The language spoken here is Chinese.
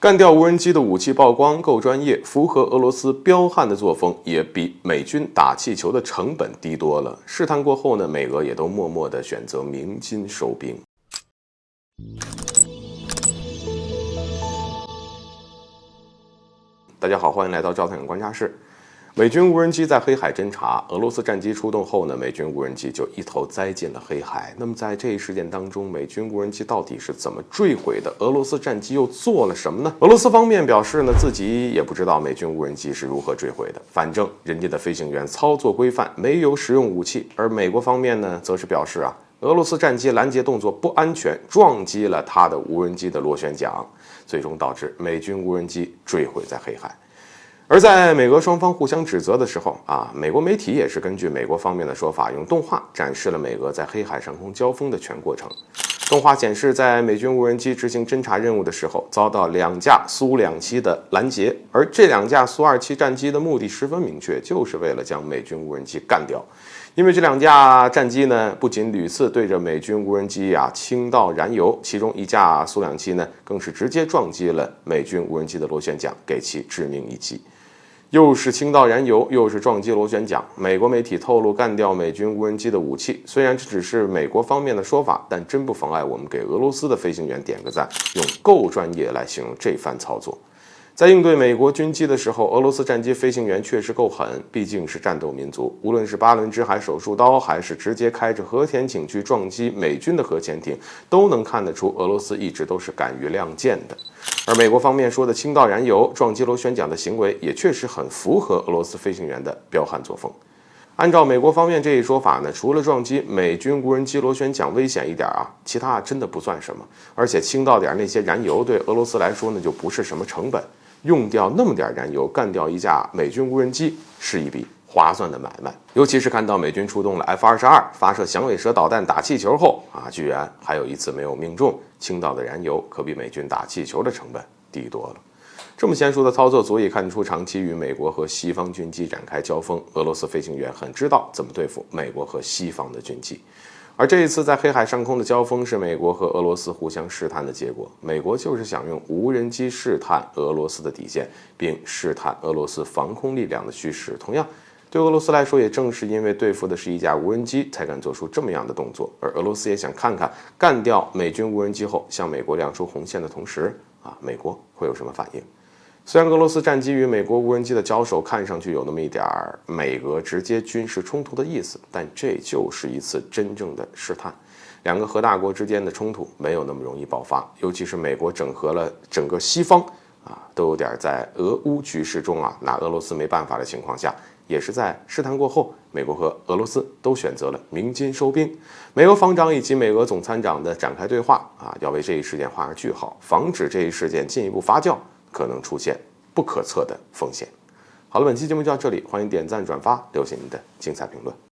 干掉无人机的武器曝光够专业，符合俄罗斯彪悍的作风，也比美军打气球的成本低多了。试探过后呢，美俄也都默默地选择鸣金收兵。大家好，欢迎来到赵太阳观察室。美军无人机在黑海侦察，俄罗斯战机出动后呢，美军无人机就一头栽进了黑海。那么在这一事件当中，美军无人机到底是怎么坠毁的？俄罗斯战机又做了什么呢？俄罗斯方面表示呢，自己也不知道美军无人机是如何坠毁的，反正人家的飞行员操作规范，没有使用武器。而美国方面呢，则是表示俄罗斯战机拦截动作不安全，撞击了他的无人机的螺旋桨，最终导致美军无人机坠毁在黑海。而在美俄双方互相指责的时候美国媒体也是根据美国方面的说法，用动画展示了美俄在黑海上空交锋的全过程。动画显示，在美军无人机执行侦察任务的时候，遭到2架苏277的拦截，而这2架苏27战机的目的十分明确，就是为了将美军无人机干掉。因为这2架战机呢，不仅屡次对着美军无人机倾倒燃油，其中1架苏277呢，更是直接撞击了美军无人机的螺旋桨，给其致命一击。又是倾倒燃油，又是撞击螺旋桨。美国媒体透露干掉美军无人机的武器，虽然这只是美国方面的说法，但真不妨碍我们给俄罗斯的飞行员点个赞，用够专业来形容这番操作。在应对美国军机的时候，俄罗斯战机飞行员确实够狠，毕竟是战斗民族。无论是8轮制海手术刀，还是直接开着核潜艇去撞击美军的核潜艇，都能看得出俄罗斯一直都是敢于亮剑的。而美国方面说的倾倒燃油、撞击螺旋桨的行为，也确实很符合俄罗斯飞行员的彪悍作风。按照美国方面这一说法呢，除了撞击美军无人机螺旋桨危险一点其他真的不算什么。而且倾倒点那些燃油，对俄罗斯来说呢，就不是什么成本。用掉那么点燃油干掉1架美军无人机是一笔划算的买卖。尤其是看到美军出动了 F-22 发射响尾蛇导弹打气球后居然还有1次没有命中，倾倒的燃油可比美军打气球的成本低多了。这么娴熟的操作足以看出，长期与美国和西方军机展开交锋，俄罗斯飞行员很知道怎么对付美国和西方的军机。而这一次在黑海上空的交锋是美国和俄罗斯互相试探的结果。美国就是想用无人机试探俄罗斯的底线，并试探俄罗斯防空力量的虚实。同样，对俄罗斯来说，也正是因为对付的是1架无人机，才敢做出这么样的动作。而俄罗斯也想看看干掉美军无人机后，向美国亮出红线的同时美国会有什么反应。虽然俄罗斯战机与美国无人机的交手看上去有那么一点美俄直接军事冲突的意思，但这就是一次真正的试探。2个核大国之间的冲突没有那么容易爆发，尤其是美国整合了整个西方都有点在俄乌局势中拿俄罗斯没办法的情况下，也是在试探过后，美国和俄罗斯都选择了鸣金收兵。美俄防长以及美俄总参长的展开对话要为这一事件画上句号，防止这一事件进一步发酵，可能出现不可测的风险。好了，本期节目就到这里，欢迎点赞转发，留下您的精彩评论。